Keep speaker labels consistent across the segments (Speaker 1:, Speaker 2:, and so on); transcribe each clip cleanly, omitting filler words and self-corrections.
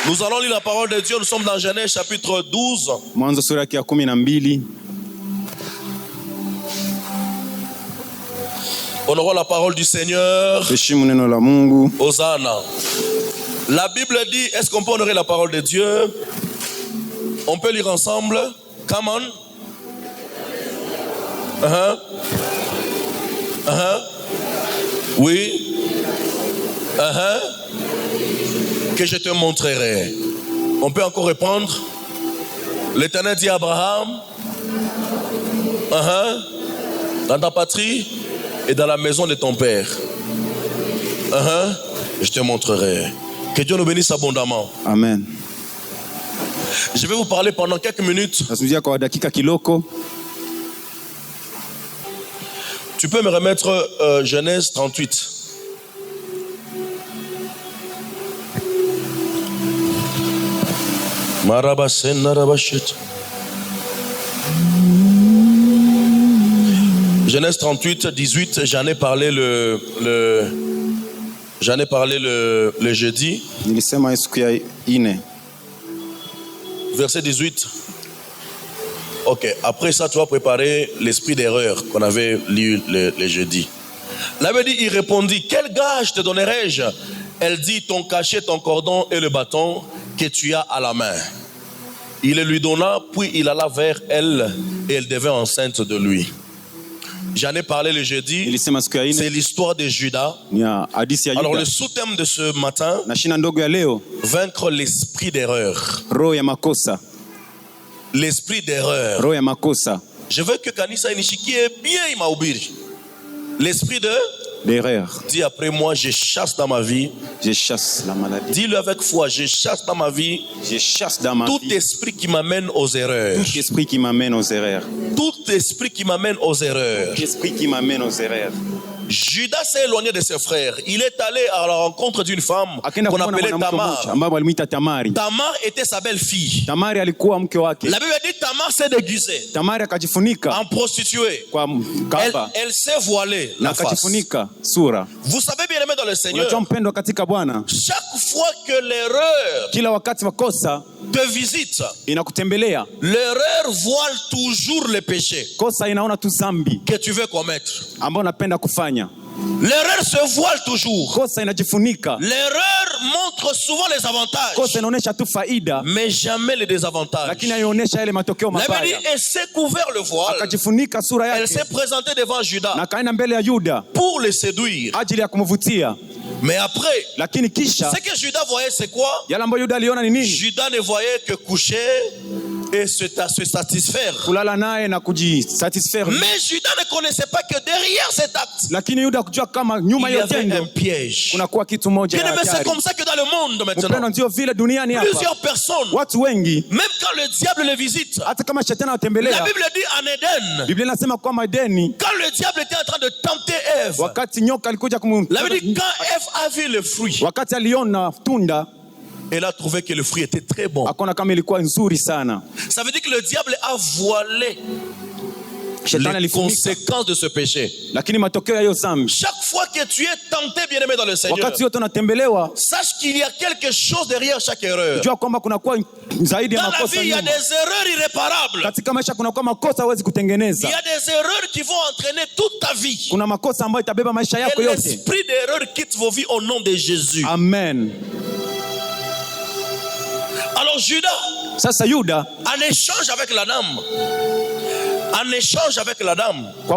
Speaker 1: Nous allons lire la parole de Dieu. Nous sommes dans Genèse chapitre 12.
Speaker 2: Mwanzo sura ya 12.
Speaker 1: Honorons la parole du Seigneur.
Speaker 2: Heshimu neno la Mungu.
Speaker 1: Hosanna. La Bible dit, est-ce qu'on peut honorer la parole de Dieu? On peut lire ensemble. Come on. Oui. Que je te montrerai. On peut encore répondre. L'Éternel dit à Abraham, dans ta patrie et dans la maison de ton père. Je te montrerai. Que Dieu nous bénisse abondamment.
Speaker 2: Amen.
Speaker 1: Je vais vous parler pendant quelques minutes. Tu peux me remettre Genèse 38. Genèse 38, 18, j'en ai parlé le jeudi. Verset 18. Ok, après ça, tu vas préparer l'esprit d'erreur qu'on avait lu le jeudi. La Bible dit, il répondit, quel gage te donnerai-je? Elle dit, ton cachet, ton cordon et le bâton que tu as à la main. Il le lui donna, puis il alla vers elle et elle devint enceinte de lui. J'en ai parlé le jeudi. C'est l'histoire de Judas. Alors le sous-thème de ce matin, vaincre l'esprit d'erreur. L'esprit d'erreur. Je veux que Kanisa Inishikie bien imahubiri. L'esprit d'erreur. Dis après moi, je chasse dans ma vie.
Speaker 2: Je chasse la maladie.
Speaker 1: Dis-le avec foi, je chasse dans ma vie.
Speaker 2: Je chasse dans ma vie.
Speaker 1: Tout esprit qui m'amène aux erreurs.
Speaker 2: Tout esprit qui m'amène aux erreurs.
Speaker 1: Tout esprit qui m'amène aux erreurs.
Speaker 2: Tout esprit qui m'amène aux erreurs.
Speaker 1: Judas s'est éloigné de ses frères. Il est allé à la rencontre d'une femme qu'on appelait Tamar. Tamar était sa belle-fille. La Bible dit Tamar s'est déguisée en prostituée. Elle s'est voilée la face. Vous savez bien aimé dans le Seigneur, chaque fois que l'erreur te visite, l'erreur voile toujours le péché que tu veux commettre. L'erreur se voile toujours. L'erreur montre souvent les avantages, mais jamais les désavantages. La Bible dit, elle s'est couvert le voile. Elle s'est présentée devant Judas pour le séduire. Mais après, ce que Judas voyait, c'est quoi? Judas ne voyait que coucher et se satisfaire. Mais Judas ne connaissait pas que derrière cet acte, il y avait un piège. C'est comme ça que dans le monde maintenant, plusieurs personnes, même quand le diable les visite, la Bible dit en Éden, quand le diable était en train de tenter Ève, la Bible dit quand Ève a vu le fruit, elle a trouvé que le fruit était très bon. Ça veut dire que le diable a voilé les conséquences de ce péché. Chaque fois que tu es tenté, bien-aimé dans le Seigneur, sache qu'il y a quelque chose derrière chaque erreur. Dans la vie, il y a des erreurs irréparables. Il y a des erreurs qui vont entraîner toute ta vie. Et l'esprit d'erreur quitte vos vies au nom de Jésus.
Speaker 2: Amen.
Speaker 1: Alors Judas, en échange avec la dame,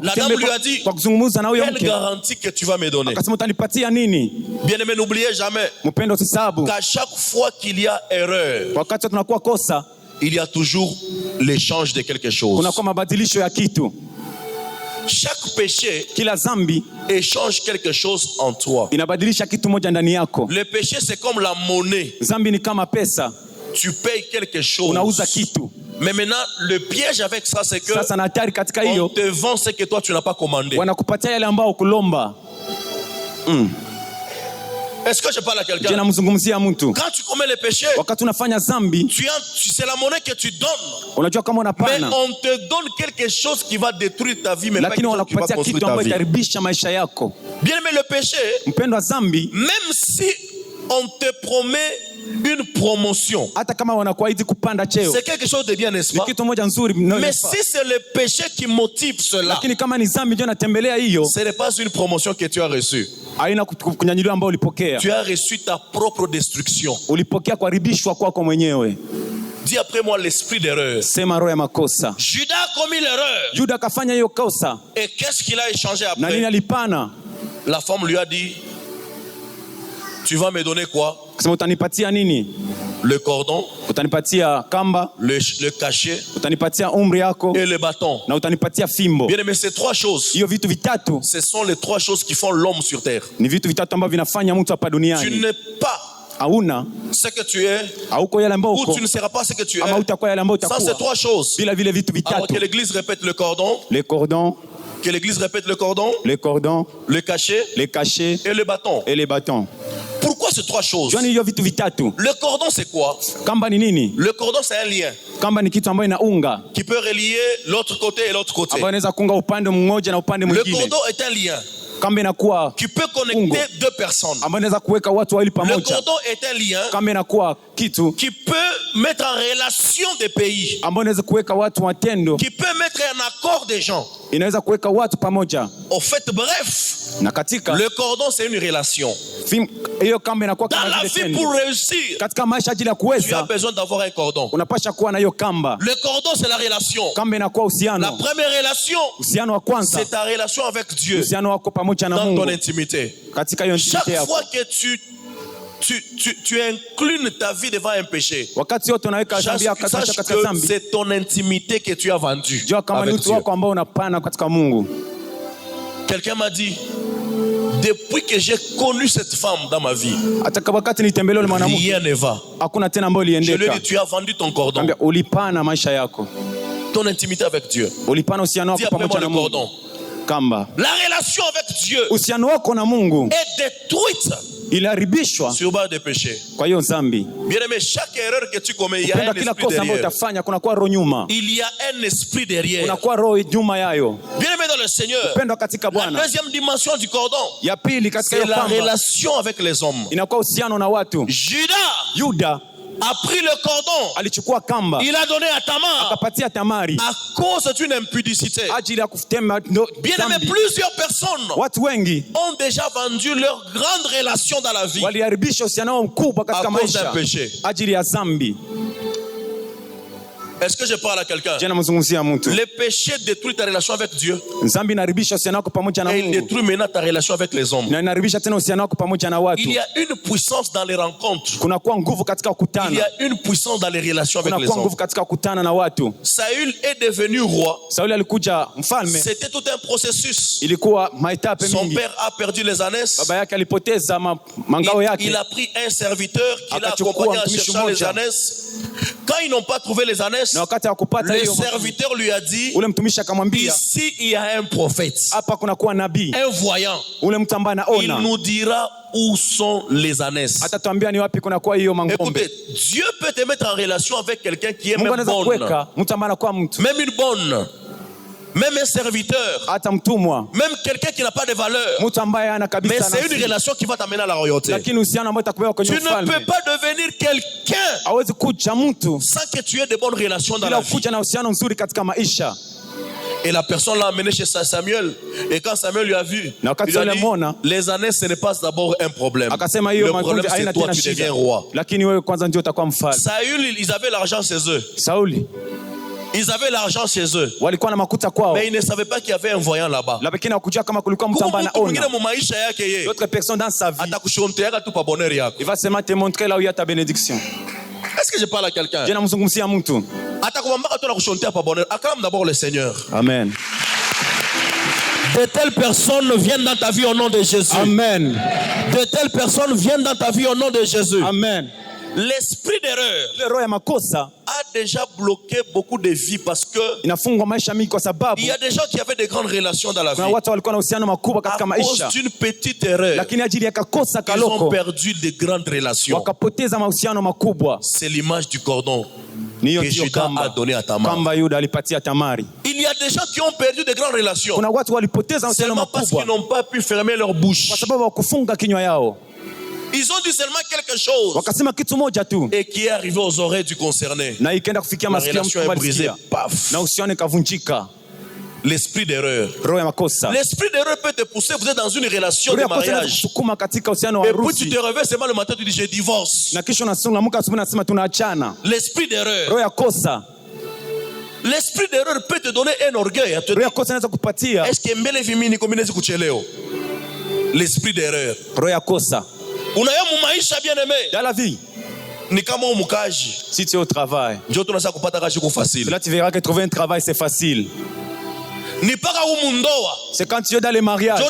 Speaker 1: la dame lui a dit, quelle garantie que tu vas me donner? Bien-aimé, n'oubliez jamais qu'à chaque fois qu'il y a erreur, il y a toujours l'échange de quelque chose. Chaque péché échange quelque chose en toi. Le péché, c'est comme la monnaie. Tu payes quelque chose. Mais maintenant, le piège avec ça, c'est que on te vend ce que toi, tu n'as pas commandé. Est-ce que je parle à quelqu'un? Quand tu commets le péché, c'est la monnaie que tu donnes. Mais on te donne quelque chose qui va détruire ta vie, mais pas quelque chose qui va construire ta vie. Bien aimé, le péché, même si
Speaker 3: on te promet une promotion. C'est quelque chose de bien, n'est-ce pas? Mais si c'est le péché qui motive cela, ce n'est pas une promotion que tu as reçue. Tu as reçu ta propre destruction. Dis après moi l'esprit d'erreur. Judas a commis l'erreur. Et qu'est-ce qu'il a échangé après? La femme lui a dit, tu vas me donner quoi? Le cordon, le cachet et le bâton. Bien aimé, ces trois choses, ce sont les trois choses qui font l'homme sur terre. Tu n'es pas ce que tu es, ou tu ne seras pas ce que tu es, sans ces trois choses. Alors que l'église répète le cordon, que l'église répète le cordon, le cachet et le bâton. Pourquoi ces trois choses? Le cordon c'est quoi? Le cordon c'est un lien qui peut relier l'autre côté et l'autre côté. Le cordon est un lien qui peut connecter deux personnes. Le cordon est un lien qui peut mettre en relation des pays, qui peut mettre en accord des gens. Au fait, bref, le cordon c'est une relation. Dans la vie, pour réussir, tu as besoin d'avoir un cordon. Le cordon c'est la relation. La première relation, c'est ta relation avec Dieu dans ton intimité. Chaque fois que tu inclines ta vie devant un péché, sache que c'est ton intimité que tu as vendue avec Dieu. Quelqu'un m'a dit, depuis que j'ai connu cette femme dans ma vie, rien ne va. Je lui ai dit, tu as vendu ton cordon. Ton intimité avec Dieu. Dis après moi le cordon. La relation avec Dieu est détruite sur base de péché. Bien aimé, chaque erreur que tu commets, il y a un esprit derrière. Il y a un esprit derrière. Bien aimé dans le Seigneur, la deuxième dimension du cordon, c'est la relation avec les hommes. Judas a pris le cordon, il a donné à Tamar à cause d'une impudicité. Bien aimé, plusieurs personnes ont déjà vendu leur grande relation dans la vie à cause d'un péché. Est-ce que je parle à quelqu'un? Le péché détruit ta relation avec Dieu. Et il détruit maintenant ta relation avec les hommes. Il y a une puissance dans les rencontres. Il y a une puissance dans les relations avec les hommes. Saül est devenu roi. C'était tout un processus. Son père a perdu les ânesses. Il a pris un serviteur qui l'a accompagné en cherchant les ânesses. Quand ils n'ont pas trouvé les ânesses, le serviteur lui a dit, ici il y a un prophète, un voyant, il nous dira où sont les ânesses. Écoutez, Dieu peut te mettre en relation avec quelqu'un qui est même bonne, même une bonne, même un serviteur, même quelqu'un qui n'a pas de valeur, mais c'est une relation qui va t'amener à la royauté. Tu ne peux pas devenir quelqu'un sans que tu aies de bonnes relations dans la vie. Et la personne l'a amené chez Samuel. Et quand Samuel lui a vu, il a dit, les années, ce n'est pas d'abord un problème. Le problème, c'est toi, tu deviens roi. Saül, ils avaient l'argent chez eux. Ils avaient l'argent chez eux. Mais ils ne savaient pas qu'il y avait un voyant là-bas.
Speaker 1: D'autres personnes dans sa vie, il va seulement te montrer là où il y a ta bénédiction.
Speaker 3: Est-ce que je parle à quelqu'un? Acclame d'abord le Seigneur.
Speaker 1: Amen.
Speaker 3: De telles personnes viennent dans ta vie au nom de Jésus.
Speaker 1: Amen.
Speaker 3: De telles personnes viennent dans ta vie au nom de Jésus.
Speaker 1: Amen.
Speaker 3: L'esprit d'erreur a déjà bloqué beaucoup de vies parce que il y a des gens qui avaient de grandes relations dans la vie. À cause d'une petite erreur, ils ont perdu de grandes relations. C'est l'image du cordon que Judas a donné à Tamar. Il y a des gens qui ont perdu de grandes relations seulement parce qu'ils n'ont pas pu fermer leur bouche. Ils ont dit seulement quelque chose.
Speaker 1: Wakasema kitu moja tu.
Speaker 3: Et qui est arrivé aux oreilles du concerné.
Speaker 1: Na ikaenda kufikia masikio ya mtu
Speaker 3: brisé. Paf.
Speaker 1: Na uhusiano ikavunjika.
Speaker 3: L'esprit d'erreur. L'esprit d'erreur peut te pousser, vous êtes dans une relation de mariage. Et puis tu te réveilles seulement le matin, tu dis je divorce. L'esprit d'erreur. L'esprit d'erreur peut te donner un orgueil. Est-ce que mbele vimini kombinezi kucheleo? L'esprit d'erreur. Unaya mumaisha bien aimé.
Speaker 1: Dans la vie.
Speaker 3: Ni kama umukaji.
Speaker 1: Si tu es au travail.
Speaker 3: Ndio tunasa kupata kazi ku facile.
Speaker 1: Là tu verras que trouver un travail c'est facile.
Speaker 3: C'est
Speaker 1: quand tu es dans les mariages.
Speaker 3: Que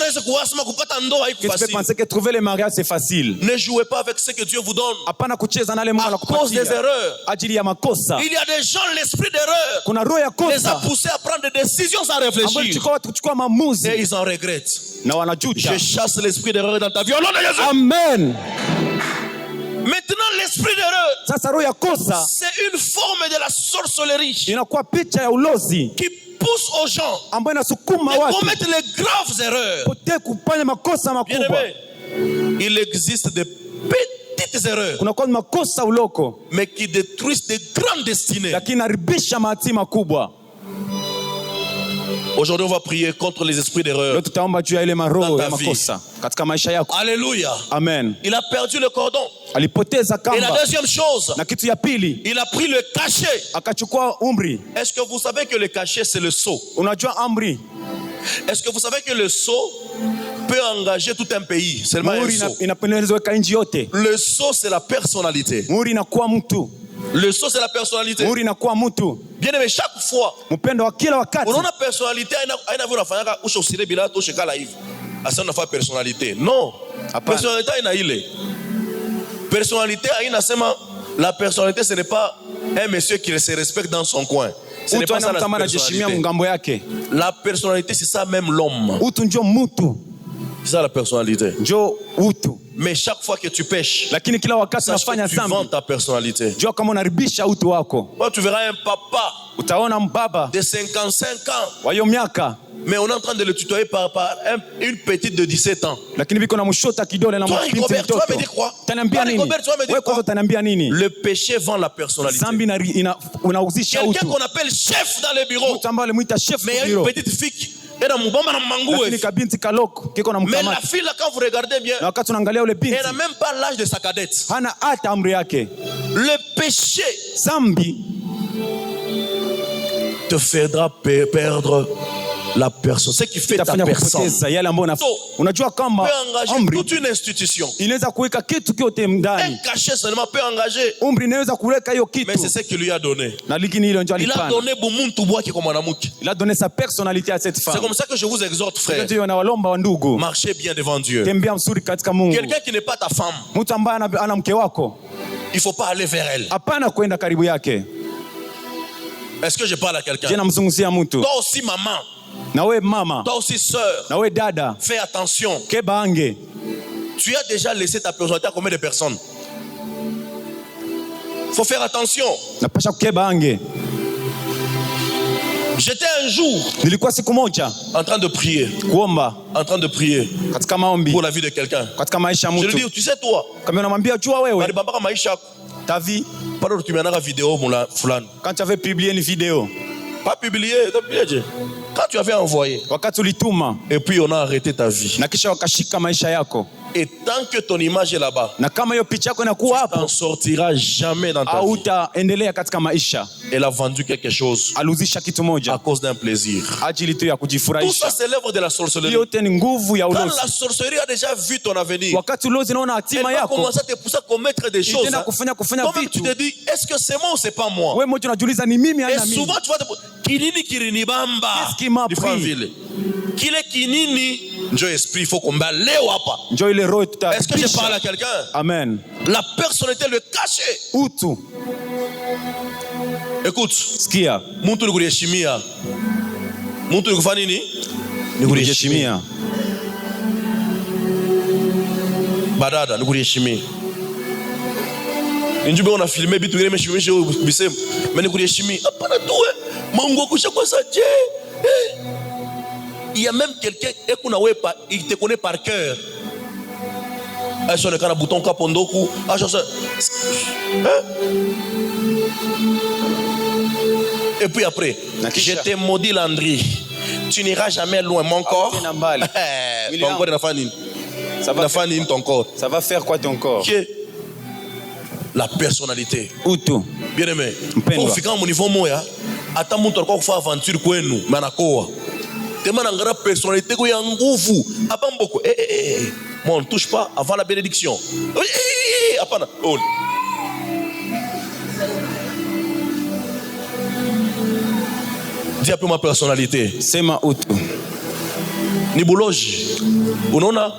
Speaker 3: tu
Speaker 1: peux penser que trouver les mariages c'est facile.
Speaker 3: Ne jouez pas avec ce que Dieu vous donne. À
Speaker 1: cause
Speaker 3: des erreurs. Il y a des gens, l'esprit d'erreur les a poussés à prendre des décisions sans réfléchir. Et ils en regrettent. Je chasse l'esprit d'erreur dans ta vie. Au nom de Jésus.
Speaker 1: Amen.
Speaker 3: Maintenant, l'esprit d'erreur, c'est une forme de la sorcellerie qui pousse aux gens à commettre les graves erreurs. Bien-aimé, il existe des petites erreurs, mais qui détruisent des grandes destinées. Aujourd'hui, on va prier contre les esprits d'erreur dans ta vie. Alléluia.
Speaker 1: Amen.
Speaker 3: Il a perdu le cordon. Et la deuxième chose, il a pris le cachet. Est-ce que vous savez que le cachet, c'est le sceau? Est-ce que vous savez que le sceau peut engager tout un pays? Seulement un sceau. Le sceau, c'est la personnalité. Le sceau, c'est la personnalité. Bien aimé, chaque fois, on a personnalité. Non. Personnalité, la personnalité, ce n'est pas un monsieur qui se respecte dans son coin. Ce n'est pas ça la personnalité. La personnalité, c'est ça même l'homme. C'est ça la personnalité. Mais chaque fois que tu pèches, sache que tu vends ta personnalité. Moi, tu verras un papa de 55 ans, mais on est en train de le tutoyer par une petite de 17 ans. Toi, Rigobert, tu vas me dire quoi? Le péché vend la personnalité. Quelqu'un qu'on appelle chef dans le bureau, mais il y a une petite fille. Mais la fille là, quand vous regardez bien, elle n'a même pas l'âge de sa cadette. Le péché te fera perdre la personne. Ce qui fait ta personne peut engager toute une institution. Un cachet seulement peut engager. Mais c'est ce qu'il lui a donné. Il a donné
Speaker 1: il a donné sa personnalité à cette femme.
Speaker 3: C'est comme ça que je vous exhorte, frère. Marchez bien devant Dieu. Quelqu'un qui n'est pas ta femme, il ne faut pas aller vers elle. Est-ce que je parle à quelqu'un? Toi aussi, maman. Toi aussi, sœur. Fais attention. Tu as déjà laissé ta personnalité à combien de personnes? Il faut faire attention. J'étais un jour en train de prier. En train de prier pour la vie de quelqu'un. Je lui dis, tu sais toi, ta vie,
Speaker 1: quand tu avais publié une vidéo,
Speaker 3: pas publié, quand tu avais envoyé, et puis on a arrêté ta vie. Et tant que ton image est là-bas, tu n'en sortiras jamais dans ta vie. Elle a vendu quelque chose à cause d'un plaisir. Tout ça, c'est l'œuvre de la sorcellerie. Quand la sorcellerie a déjà vu ton avenir, elle va commencer à te pousser à commettre des choses. Toi-même, tu te dis, est-ce que c'est moi ou c'est pas moi? Et souvent, tu vois, Kinini Kirini Bamba, du Franville. Kile Kinini, Dieu esprit, il faut qu'on bat Léo Apa. Est-ce que je parle à quelqu'un?
Speaker 1: Amen.
Speaker 3: La personnalité, le cachet. Écoute.
Speaker 1: Skia.
Speaker 3: Muntu nikuheshimia. Muntu nikufanya nini? Nikuheshimia. Badada nikuheshimia. Njube on a filmé bitu ngene meshimishe bisem. Mais nikuheshimia. Hapana tu Mungu kusha kwa saje. Il y a même quelqu'un il te connaît par cœur. sur le bouton kapondoku. Et puis après, je te maudis Landry. Tu n'iras jamais loin. Mon corps. Ton corps ton corps.
Speaker 2: Ça va faire quoi ton corps?
Speaker 3: La personnalité.
Speaker 2: Utu.
Speaker 3: Bien aimé. Pour filer mon niveau moya. Attends mon tour faire aventure quoi nous. Manakoa. Tellement d'engrais personnalité quoi y nguvu. Apam beaucoup. Moi on ne touche pas avant la bénédiction. Apana. Dis un peu ma personnalité.
Speaker 2: C'est ma utu.
Speaker 3: Nibuloji. Unaona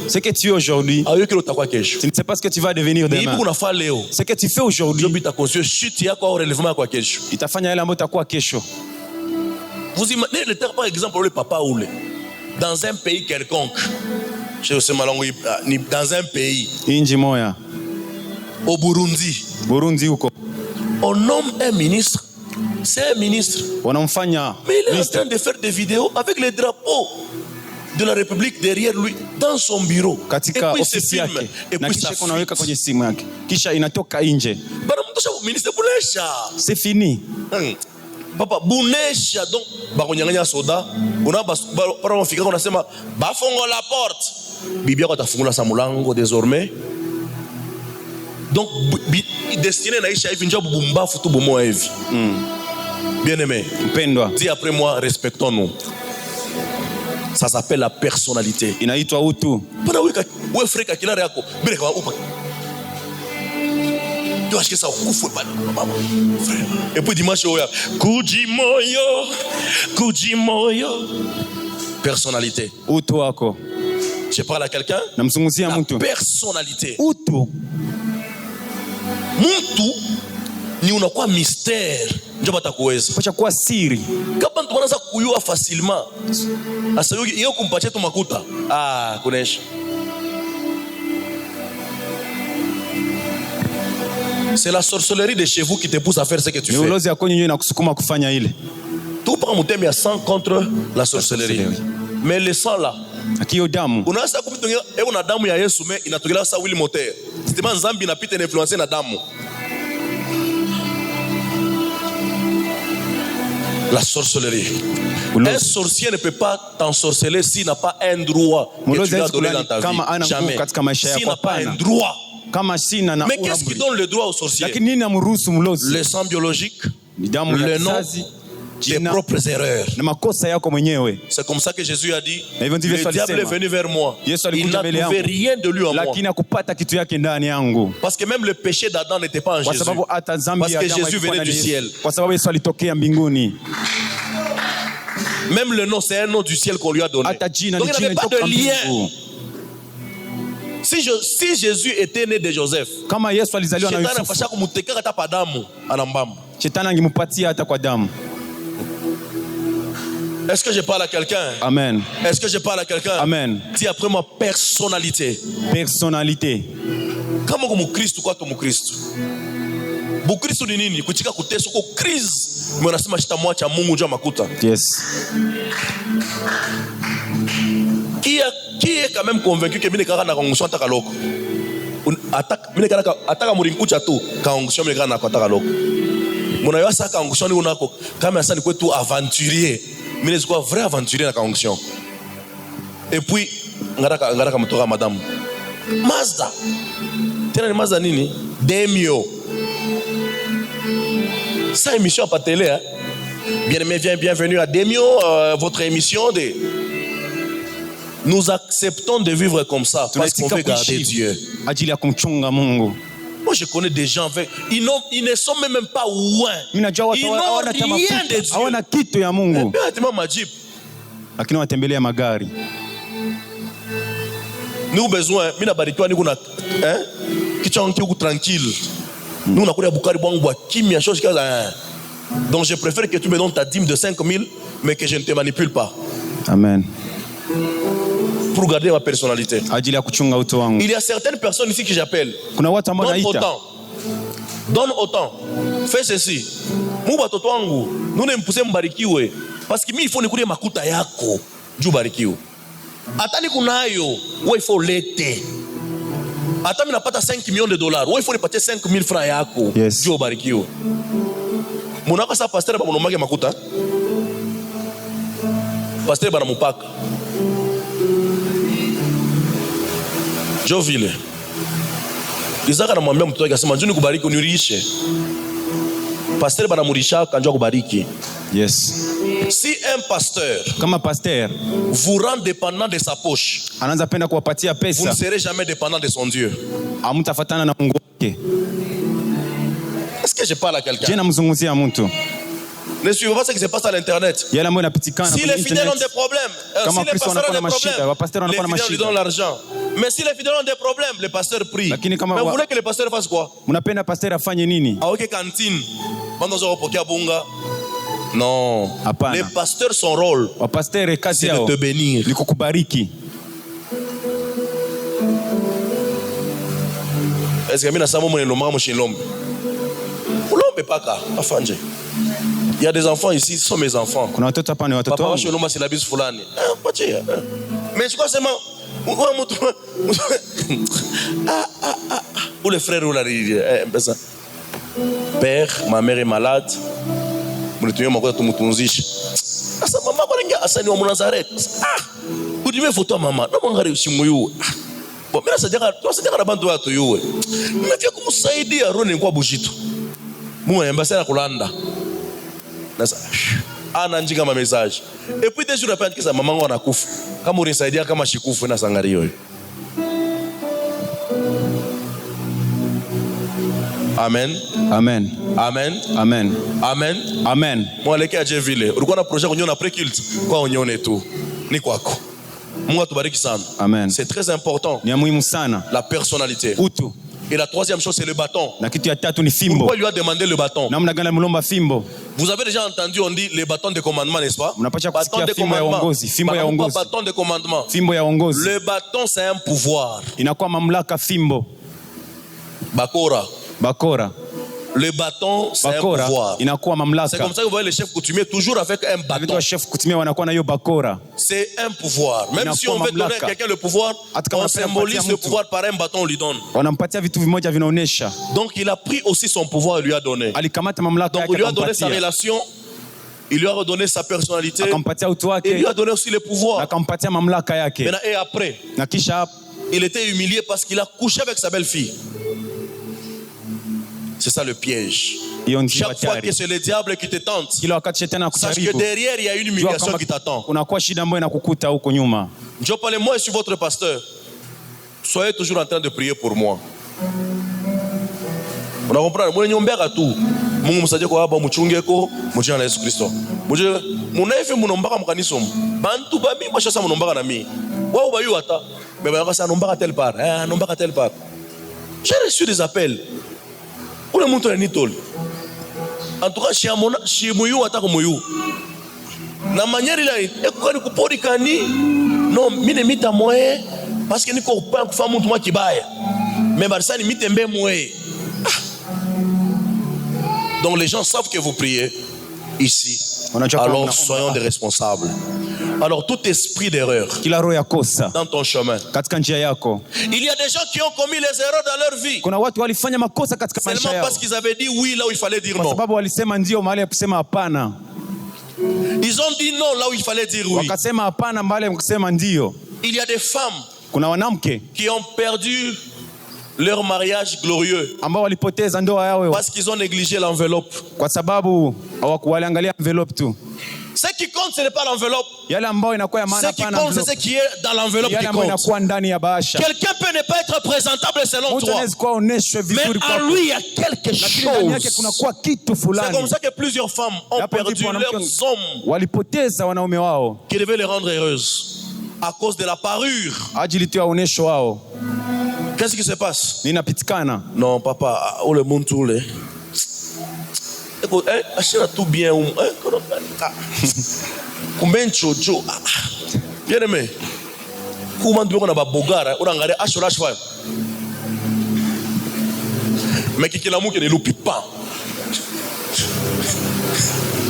Speaker 2: ce que tu es aujourd'hui, tu ne sais pas ce que tu vas devenir demain. Ce que tu fais aujourd'hui, il t'a fait kesho.
Speaker 3: Vous imaginez par exemple le papa Oule dans un pays quelconque. Dans un pays. Au Burundi. On nomme un ministre. C'est un ministre. Mais il est en train de faire des vidéos avec les drapeaux de la République derrière lui dans son bureau.
Speaker 2: Katika ofisi yake. Na kisha kunaweka kwenye simu yake. Kisha inatoka nje.
Speaker 3: Bana mtosha ministre Bunesha.
Speaker 2: C'est fini.
Speaker 3: Papa Bunesha donc bakonyanganya soda. Una para mfika unasema bafongo la porte. Bibi yako atafungula sa mulango désormais. Donc destiné naisha hivi njoo bumbafu tu bomoa hivi. Bien aimé.
Speaker 2: Mpendwa.
Speaker 3: Dis après moi, respectons-nous. Ça s'appelle la personnalité.
Speaker 2: Inaitwa utu.
Speaker 3: Pana wewe freka kilare yako. Bila kama upa. Tu acha que ça kufu pas. Et puis dimanche oya, Kujimoyo. Personnalité.
Speaker 2: Utu wako.
Speaker 3: Je parle à quelqu'un?
Speaker 2: Namzunguzia mtu.
Speaker 3: Personnalité.
Speaker 2: Utu.
Speaker 3: Mtu ni unakuwa mystère. Ndio batakuweza.
Speaker 2: Pacha kuwa siri.
Speaker 3: Kama mtu anaanza kuyua facilement. Asa yeye kumpatia tu makuta. Kunesha. C'est la sorcellerie de chez vous qui te pousse à faire ce que tu fais.
Speaker 2: Ni ulozi yako nyinyi inakusukuma kufanya ile.
Speaker 3: Tout par mon thème il y a 100 contre la sorcellerie. Mais le sang là.
Speaker 2: Akiyo damu.
Speaker 3: Unaanza kupitonga una damu ya Yesu mais inatokea sa wili moteur. Stima nzambi inapita na influencer na damu. La sorcellerie. Un sorcier ne peut pas t'ensorceler s'il n'a pas un droit que tu lui as donné dans ta vie. Jamais. S'il n'a pas un droit. Mais qu'est-ce qui donne le droit au sorcier? Le sang biologique, le nom, tes propres erreurs. C'est comme ça que Jésus a dit, le diable est venu vers moi. Il n'a trouvé rien de lui en moi. Parce que même le péché d'Adam n'était pas en Jésus. Parce que Jésus venait du ciel. Même le nom, c'est un nom du ciel qu'on lui a donné. Donc il n'y avait pas de lien. Si Jésus était né de Joseph, est-ce que je parle à quelqu'un?
Speaker 2: Amen.
Speaker 3: Est-ce que je parle à quelqu'un?
Speaker 2: Amen.
Speaker 3: Dis après moi personnalité.
Speaker 2: Personnalité.
Speaker 3: Kama ko mukristo kwa to mukristo. Mukristo ni nini? Kuchika kuteso ko crise. Mais unasema shitamwacha Mungu njoo makuta.
Speaker 2: Yes.
Speaker 3: Qui est quand même convaincu que mine kaka na kongushwa ataka loko. Mine kaka ataka murinkucha tu kaongushwa mine kaka na ataka loko. Mona yasa kaongushwa ni unako kama yasa ni kwetu aventurier. Mine zikuwa vrai aventurier na kaongushwa. Et puis ngaraka mtoka madame Mazda. Tena ni Mazda nini? Demio. Ça émission pas télé hein. Bien-aimé, bienvenue à Demio, votre émission de... Nous acceptons de vivre comme ça parce qu'on veut garder Dieu. Moi je connais des gens avec... Ils ne sont même pas loin. Ils n'ont rien de Dieu. Nous besoin, mina barikiwa ni kuna tranquille. Nous on a connu Bukari Bangwa kimia chose kaza. Donc je préfère que tu me donnes ta dîme de 5000 mais que je ne te manipule pas.
Speaker 2: Amen.
Speaker 3: Pour garder ma personnalité. Il y a certaines personnes ici que j'appelle. Donne autant. Donne autant. Fais ceci. Muba toto wangu. Nous ne mpuse mbarikiwe parce que il faut nikulie makuta yako. Ju barikiwe.
Speaker 2: Atani kunayo, wewe il faut lete. Ata mimi napata 5 millions de dollars, wewe il faut nipatie 5000 francs yako.
Speaker 1: Yes.
Speaker 2: Dieu barikiwe. Munaka sa pasteur ba munomage makuta. Pasteur bana mupaka. Jovile. Isaka anamwambia mtoto wake asema njoo nikubariki unirishe. Pasteur bana murisha kanjua kubariki.
Speaker 1: Yes.
Speaker 2: Si un pasteur,
Speaker 1: kama pasteur,
Speaker 2: vous rend dépendant de sa poche,
Speaker 1: anaanza penda kuwapatia pesa,
Speaker 2: vous ne serez jamais dépendant de son Dieu.
Speaker 1: Hamtafatana na Mungu wake.
Speaker 2: Est-ce que je parle à quelqu'un?
Speaker 1: Je namzungumzia mtu.
Speaker 2: Ne suivez pas ce qui se passe à l'internet. Si
Speaker 1: les
Speaker 2: fidèles ont des problèmes, si les pasteurs ont des problèmes, les fidèles lui donnent l'argent. Mais si les fidèles ont des problèmes, le pasteur prie. Mais vous voulez que le pasteur fasse quoi? Ah ok, cantine. Non. Les pasteurs, son rôle, c'est de te bénir. Est-ce que il y a des enfants ici, ce sont mes enfants. Papa, c'est la bise fulani. Mais je crois seulement où les frères ou la père, ma mère est malade. Maman Asani wa Nazareth. Kudime photo mama. Na mwangare usimuyu. Bon, mimi nasajaka na bantu watu yuwe. Nimefia kumsaidia Roni kwa bushito. Mungu yambasana kulanda. Nasa ananjika ma message. Et puis des jours après que ça maman ngona kufa. Kama unisaidia kama shikufu na sangari yoyo. Amen.
Speaker 1: Amen.
Speaker 2: Amen.
Speaker 1: Amen.
Speaker 2: Amen.
Speaker 1: Amen.
Speaker 2: Mwaleke aje vile. Ulikuwa na projet kunyona pre-cult kwa unyone tu. Ni kwako. Mungu atubariki sana.
Speaker 1: Amen.
Speaker 2: C'est très important.
Speaker 1: Ni muhimu sana.
Speaker 2: La personnalité.
Speaker 1: Utu.
Speaker 2: Et la troisième chose c'est le bâton.
Speaker 1: Na kitu ya tatu ni fimbo.
Speaker 2: Pourquoi lui a demandé le bâton?
Speaker 1: Namna gani mulomba fimbo?
Speaker 2: Vous avez déjà entendu on dit les bâtons de commandement, n'est-ce pas?
Speaker 1: Bâton de commandement. Fimbo ya uongozi.
Speaker 2: Bâton de commandement.
Speaker 1: Fimbo ya uongozi.
Speaker 2: Le bâton c'est un pouvoir.
Speaker 1: Inakuwa mamlaka fimbo.
Speaker 2: Bakora.
Speaker 1: Bakora.
Speaker 2: Le bâton, c'est un pouvoir. C'est comme ça que vous voyez les chefs coutumiers toujours avec un bâton. C'est un pouvoir. Même si on veut donner à quelqu'un le pouvoir, on symbolise le pouvoir par un bâton, on lui donne. Donc il a pris aussi son pouvoir et lui a donné. Donc il lui a donné sa relation, il lui a redonné sa personnalité, et il lui a donné aussi le pouvoir. Maintenant, et après, il était humilié parce qu'il a couché avec sa belle-fille. C'est ça le piège. Chaque fois que c'est le diable qui te tente, sache que derrière il y a une humiliation qui t'attend. Je parle moi et je suis votre pasteur. Soyez toujours en train de prier pour moi. On a compris. Moi nyombeka tu. Mungu msaidie kwa baba mchungeko mjina la Yesu Kristo. Muje munaefe munombaka mkaniso. Bantu ba mimi bashasa munombaka na mimi. Wao bayu ata. Mais ba kasa nombaka tel part. Nombaka tel part. J'ai reçu des appels. Pour le montrer nitol. En tout cas, chez Mouyou atako Mouyou. La manière il a ekukani kupori kani. Non, mine mita moye parce que niko pas kufa muntu mwa kibaya. Mais barsani mitembe moye. Donc les gens savent que vous priez ici. Alors soyons des responsables. Alors tout esprit d'erreur dans ton chemin. Il y a des gens qui ont commis les erreurs dans leur vie. Seulement parce qu'ils avaient dit oui là où il fallait dire non. Ils ont dit non là où il fallait dire oui. Il y a des femmes qui ont perdu leur mariage glorieux parce qu'ils ont négligé l'enveloppe. Ce qui compte, ce n'est pas l'enveloppe. Ce qui compte, c'est ce qui est dans l'enveloppe qui compte. Quelqu'un peut ne pas être présentable selon toi, mais en lui, il y a quelque chose. C'est comme ça que plusieurs femmes ont perdu leurs hommes qui devaient les rendre heureuses à cause de la parure. Qu'est-ce qui se passe? Non, papa, où le monde tourne? Écoute, achète tout bien. Combien de choses? Bien aimé. Comment tu veux qu'on a bogara? On a regardé achète cheval. Mais qui est l'amour qui ne loupe pas.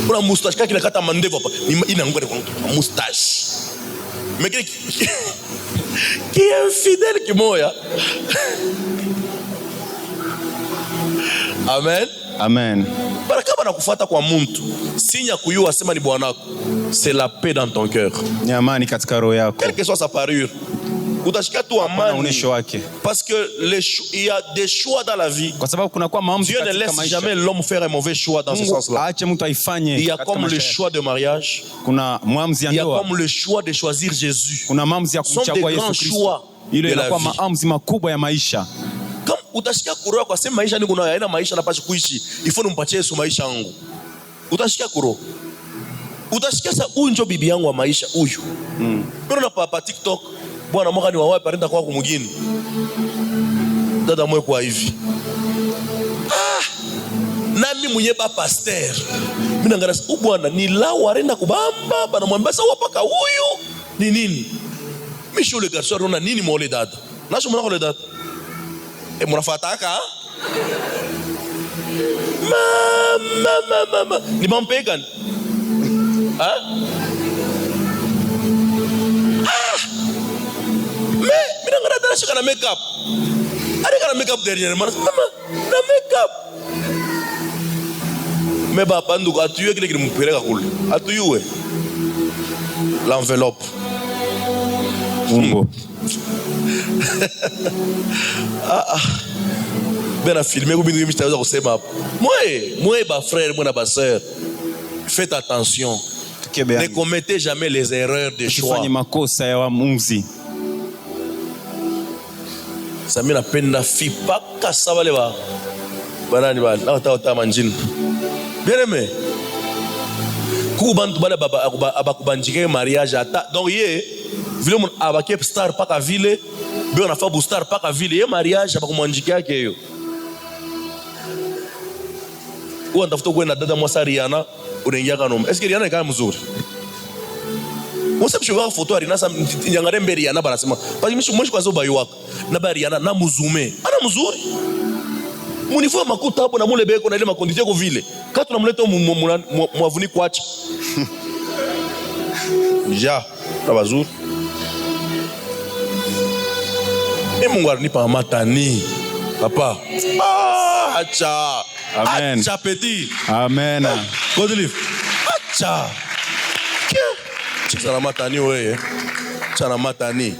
Speaker 2: On a moustache. Quand il a mandé, il a une moustache. Mais qui est infidèle qui moya. Amen.
Speaker 3: Amen.
Speaker 2: Baraka bana kufuata kwa muntu. Sinya kuyua sema ni bwanako. C'est la paix dans ton cœur.
Speaker 3: Ni amani katika roho yako.
Speaker 2: Quelle que soit sa parure. Utashika tu amani. Parce que il y a des choix dans la vie. Dieu ne laisse jamais l'homme faire un mauvais choix dans ce sens-là. Il y a comme le choix de mariage. Il y a comme le choix de choisir Jésus. Ce sont des grands choix de la vie. Comme utashika kuroa kwa sema maisha ni kuna haina maisha napaswa kuishi. Ifo nimpatie Yesu maisha yangu. Utashika kuroa. Utashika sa huyu ndio bibi yangu wa maisha huyu. Mbona na papa TikTok bwana mwaka ni wa wapi parenda kwa kumugini. Dada mwe kwa hivi. Nami mwenye ba pasteur. Mimi ngana bwana ni lao arenda kubamba bana mwambia sawa paka huyu ni nini? Misho le garçon rona nini mole dada. Nasho mwana le dada. E munafataka? Mama. Ni mampegan. Mais mira ngara dala shika na makeup. Ari kana makeup derrière mama na makeup. Mais ba pandu ka tuye kile kimpeleka kule. Atuyue. L'enveloppe.
Speaker 3: Mungu.
Speaker 2: Ben filmer ou bien mistérieux kusema hapo. Moi ba frère, moi ba sœur. Faites attention. Ne commettez jamais les erreurs de choix. Ça m'a peine la fille pas ça va les va. Banani ba ta manjin. Bien aimé. Kubantu bala baba abakubanjike mariage ata. Donc yé vile mon abake star pas ka ville, be on a fait star pas ka ville, yé mariage abakumanjike yake yo. Ou andafuta kwenda dada mwasa Rihanna unaingia kama est-ce que Rihanna ni kama mzuri? Usipishwa photo Rihanna sasa nyangare mbele Rihanna banasema basi mshi kwa sababu wako na bari Rihanna na muzume ana mzuri munifua makuta hapo na mule beko na ile makonditio ko vile kama tunamleta mwavuni kwacha ja na bazuri Mungu anipa matani papa acha.
Speaker 3: Amen.
Speaker 2: Acha petit.
Speaker 3: Amen.
Speaker 2: Godelive. Acha. Chana matani wewe. Chana matani.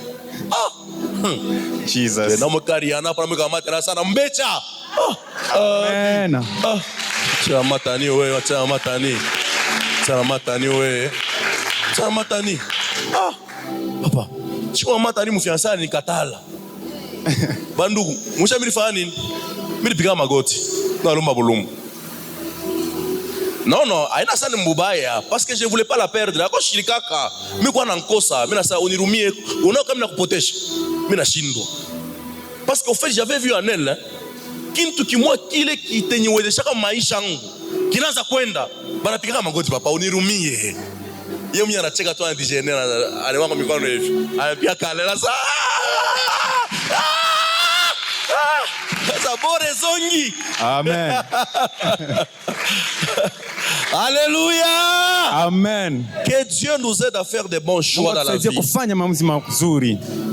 Speaker 3: Jesus.
Speaker 2: Na mkariana para mkamata sana mbecha.
Speaker 3: Amen.
Speaker 2: Chana matani wewe, chana matani. Chana matani wewe. Chana matani. Papa. Chua matani mfiansa ni katala. Bandugu, mshamiri fanya nini? Mimi piga magoti. Non, aina sana mbubaya parce que je voulais pas la perdre. Ako shirikaka, mimi kwa nankosa, mimi nasa unirumie, unao kama nakupotesha. Mimi nashindwa. Parce qu'au fait j'avais vu en elle kintu kimwa kile kitenyiwezesha kama maisha yangu. Kinaanza kwenda, bana piga magoti papa unirumie. Yeye mwenye anacheka tu anadigenera, anawango mikono hivi. Anapiga kalela sa.
Speaker 3: Amen.
Speaker 2: Alléluia.
Speaker 3: Amen.
Speaker 2: Que Dieu nous aide à faire des bons choix dans la vie.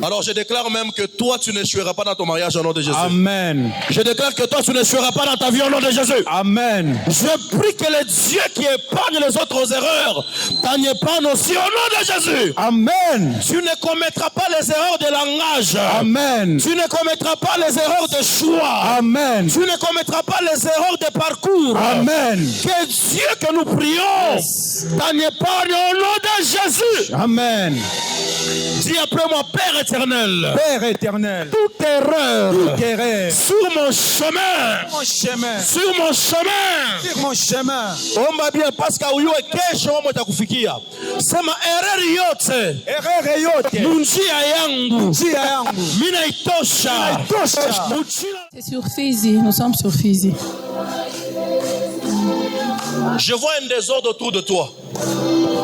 Speaker 2: Alors je déclare même que toi tu n'échoueras pas dans ton mariage au nom de Jésus.
Speaker 3: Amen.
Speaker 2: Je déclare que toi tu n'échoueras pas dans ta vie au nom de Jésus.
Speaker 3: Amen.
Speaker 2: Je prie que le Dieu qui épargne les autres erreurs t'en épargne aussi au nom de Jésus.
Speaker 3: Amen.
Speaker 2: Tu ne commettras pas les erreurs de langage.
Speaker 3: Amen.
Speaker 2: Tu ne commettras pas les erreurs de choix.
Speaker 3: Amen.
Speaker 2: Tu ne commettras pas les erreurs de parcours.
Speaker 3: Amen.
Speaker 2: Que Dieu que nous prions t'en épargne au nom de Jésus.
Speaker 3: Amen.
Speaker 2: Dis après moi, Père éternel.
Speaker 3: Père éternel.
Speaker 2: Toute erreur.
Speaker 3: Sur
Speaker 2: mon chemin. Sur mon chemin.
Speaker 3: Sur mon chemin.
Speaker 2: Omba bien parce que uyo kesho wamo takufikia. Sema erreur yote. Njia yangu. Mina itosha.
Speaker 4: C'est sur Fizi. Nous sommes sur Fizi.
Speaker 2: Je vois un désordre autour de toi.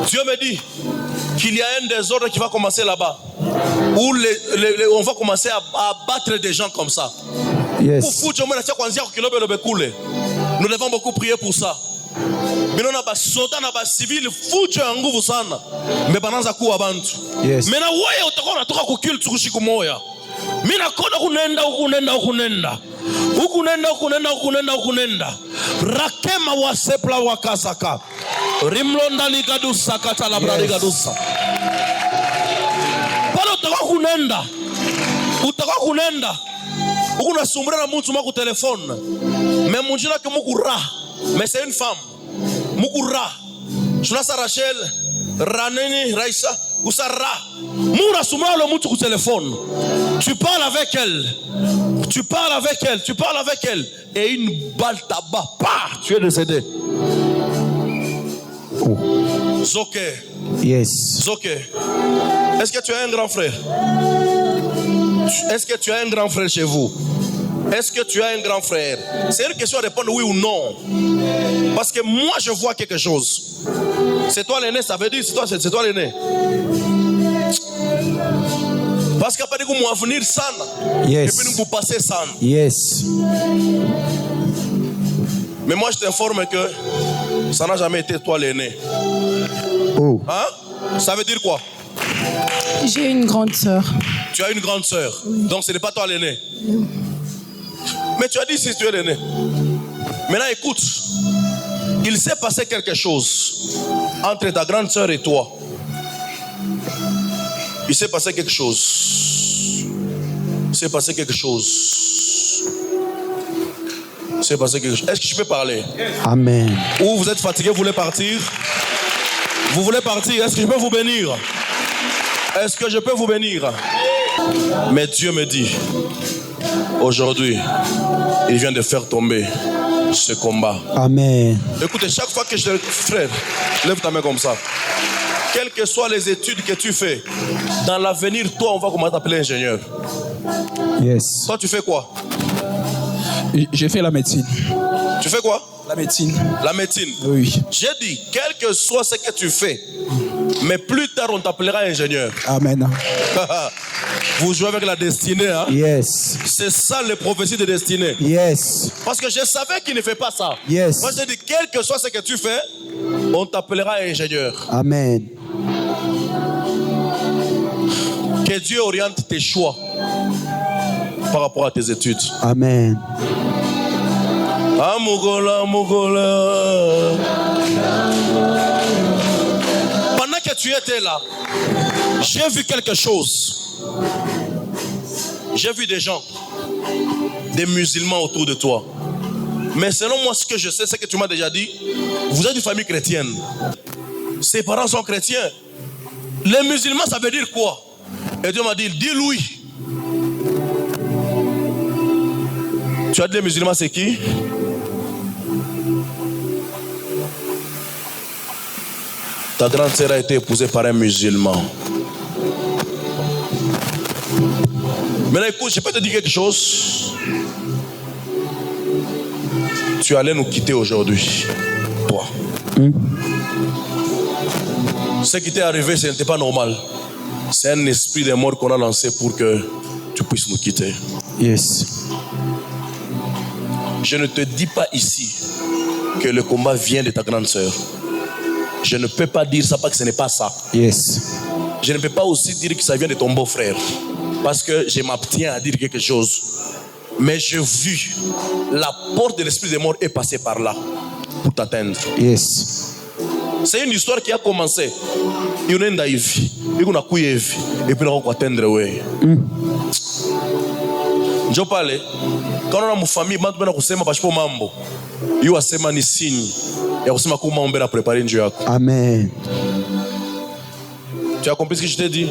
Speaker 2: Dieu me dit qu'il y a un désordre qui va commencer là-bas. Où on va commencer à abattre des gens comme ça.
Speaker 3: Yes.
Speaker 2: Nous devons beaucoup prier pour ça. Binona ba soda na ba civil fujo ya nguvu sana. Me bananza kuwa bantu.
Speaker 3: Yes.
Speaker 2: Mena wewe utakuwa unatoka ku kill tukushiku moya. Mina kona kunenda. Rakema wa sepla wa kasaka. Rimlonda ligadusa kata la bradi gadusa. Palo utakuwa kunenda. Uku nasumbre na mtu maku telefone. Mais mon Dieu que mukura. Mais c'est une femme. Mukura. Junasa Rachel, Raneni, Raïsa, Usara. Moura soumra le moutou au téléphone. Tu parles avec elle. Et une balle tabac. Bah, tu es décédé.
Speaker 3: Oh.
Speaker 2: Zoké.
Speaker 3: Yes.
Speaker 2: Zoké. Est-ce que tu as un grand frère? Est-ce que tu as un grand frère chez vous? Est-ce que tu as un grand frère? C'est une question à répondre oui ou non. Parce que moi je vois quelque chose. C'est toi l'aîné, ça veut dire c'est toi l'aîné. Parce qu'après nous allons venir sana.
Speaker 3: Yes.
Speaker 2: Et puis nous passer sana.
Speaker 3: Yes.
Speaker 2: Mais moi je t'informe que ça n'a jamais été toi l'aîné.
Speaker 3: Oh.
Speaker 2: Hein? Ça veut dire quoi?
Speaker 4: J'ai une grande sœur.
Speaker 2: Tu as une grande sœur. Oui. Donc ce n'est pas toi l'aîné. Mais tu as dit si tu es l'aîné. Maintenant écoute. Il s'est passé quelque chose entre ta grande sœur et toi. Il s'est passé quelque chose. Est-ce que je peux parler?
Speaker 3: Amen.
Speaker 2: Ou vous êtes fatigué, vous voulez partir? Vous voulez partir? Est-ce que je peux vous bénir? Mais Dieu me dit, aujourd'hui, il vient de faire tomber ce combat.
Speaker 3: Amen.
Speaker 2: Écoutez, chaque fois que frère, lève ta main comme ça. Quelles que soient les études que tu fais, dans l'avenir, toi, on va commencer à t'appeler ingénieur.
Speaker 3: Yes.
Speaker 2: Toi, tu fais quoi?
Speaker 3: J'ai fait la médecine.
Speaker 2: Tu fais quoi?
Speaker 3: La médecine.
Speaker 2: La médecine?
Speaker 3: Oui.
Speaker 2: J'ai dit, quel que soit ce que tu fais, mais plus tard, on t'appellera ingénieur.
Speaker 3: Amen.
Speaker 2: Vous jouez avec la destinée, hein?
Speaker 3: Yes.
Speaker 2: C'est ça les prophéties de destinée.
Speaker 3: Yes.
Speaker 2: Parce que je savais qu'il ne fait pas ça.
Speaker 3: Yes.
Speaker 2: Moi, j'ai dit, quel que soit ce que tu fais, on t'appellera ingénieur.
Speaker 3: Amen.
Speaker 2: Que Dieu oriente tes choix par rapport à tes études.
Speaker 3: Amen.
Speaker 2: Amugola. Pendant que tu étais là, j'ai vu quelque chose. J'ai vu des gens, des musulmans autour de toi. Mais selon moi, ce que je sais, c'est que tu m'as déjà dit, vous êtes une famille chrétienne. Ses parents sont chrétiens. Les musulmans, ça veut dire quoi? Et Dieu m'a dit, dis-lui. Tu as dit les musulmans, c'est qui? Ta grande sœur a été épousée par un musulman. Maintenant écoute, je peux te dire quelque chose. Tu allais nous quitter aujourd'hui. Toi. Ce qui t'est arrivé, ce n'était pas normal. C'est un esprit de mort qu'on a lancé pour que tu puisses nous quitter.
Speaker 3: Yes.
Speaker 2: Je ne te dis pas ici que le combat vient de ta grande sœur. Je ne peux pas dire ça parce que ce n'est pas ça.
Speaker 3: Yes.
Speaker 2: Je ne peux pas aussi dire que ça vient de ton beau-frère. Parce que je m'abstiens à dire quelque chose. Mais j'ai vu la porte de l'esprit de mort est passée par là pour t'atteindre.
Speaker 3: Yes.
Speaker 2: C'est une histoire qui a commencé. Et puis on a atteindre. Je parle. Quand on a une famille, on a mambo. You asema ni signe. Et on sait comment on va préparer une Dieu.
Speaker 3: Amen.
Speaker 2: Tu as compris ce que je t'ai dit?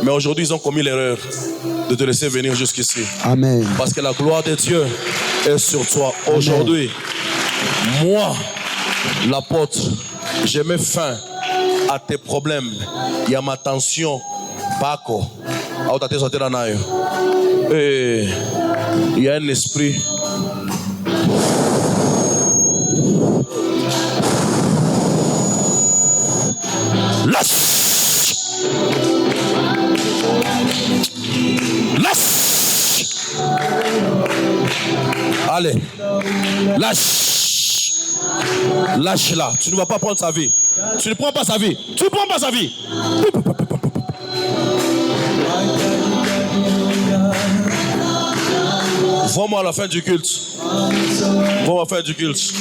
Speaker 2: Mais aujourd'hui, ils ont commis l'erreur de te laisser venir jusqu'ici.
Speaker 3: Amen.
Speaker 2: Parce que la gloire de Dieu est sur toi. Aujourd'hui, moi, l'apôtre, je mets fin à tes problèmes. Il y a ma tension. Paco. Et il y a un esprit. Lâche. Allez, lâche. Lâche-la. Tu ne vas pas prendre sa vie. Tu ne prends pas sa vie. Tu ne prends pas sa vie. Vois-moi à la fin du culte. Vois-moi à la fin du culte.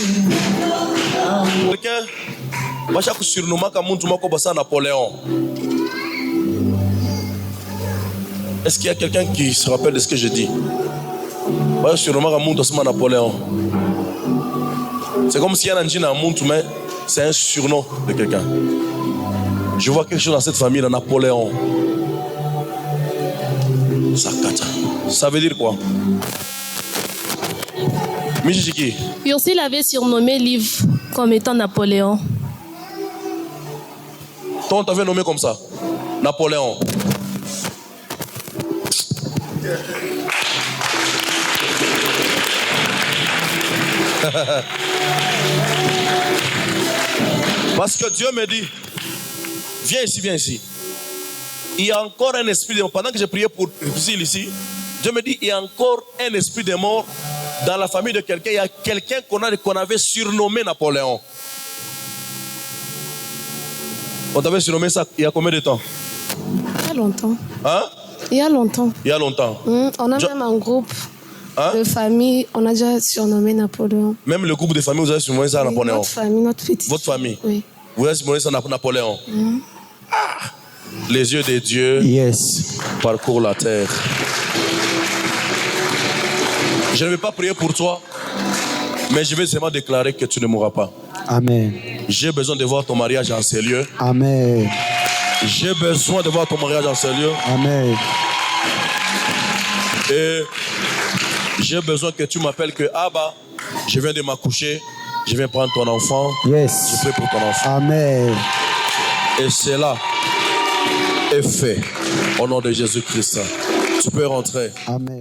Speaker 2: Quelqu'un va chaque surnommer comme Napoléon. Est-ce qu'il y a quelqu'un qui se rappelle de ce que je dis? Va surnommer comme Napoléon. C'est comme si y a un djinn à Mount, mais c'est un surnom de quelqu'un. Je vois quelque chose dans cette famille, dans Napoléon. Ça veut dire quoi? Mijiki.
Speaker 5: Ursil avait surnommé Liv comme étant Napoléon.
Speaker 2: Toi, on t'avait nommé comme ça? Napoléon. Parce que Dieu me dit, viens ici, viens ici. Il y a encore un esprit de mort. Pendant que j'ai prié pour Ursil ici, Dieu me dit, il y a encore un esprit de mort dans la famille de quelqu'un. Il y a quelqu'un qu'on avait surnommé Napoléon. On t'avait surnommé ça il y a combien de temps?
Speaker 5: Il y a longtemps.
Speaker 2: Hein?
Speaker 5: Il y a longtemps.
Speaker 2: Il y a longtemps.
Speaker 5: On a même un groupe de famille, on a déjà surnommé Napoléon.
Speaker 2: Même le groupe de famille, vous avez surnommé ça Napoléon?
Speaker 5: Notre famille, notre petite.
Speaker 2: Votre famille?
Speaker 5: Oui.
Speaker 2: Vous avez surnommé ça Napoléon? Ah! Les yeux de Dieu parcourent la terre. Je ne vais pas prier pour toi, mais je vais seulement déclarer que tu ne mourras pas.
Speaker 3: Amen.
Speaker 2: J'ai besoin de voir ton mariage en ces lieux.
Speaker 3: Amen.
Speaker 2: J'ai besoin de voir ton mariage en ces lieux.
Speaker 3: Amen.
Speaker 2: Et j'ai besoin que tu m'appelles que Abba, je viens de m'accoucher, je viens prendre ton enfant.
Speaker 3: Yes.
Speaker 2: Je prie pour ton enfant.
Speaker 3: Amen.
Speaker 2: Et cela est fait au nom de Jésus-Christ. Tu peux rentrer.
Speaker 3: Amen.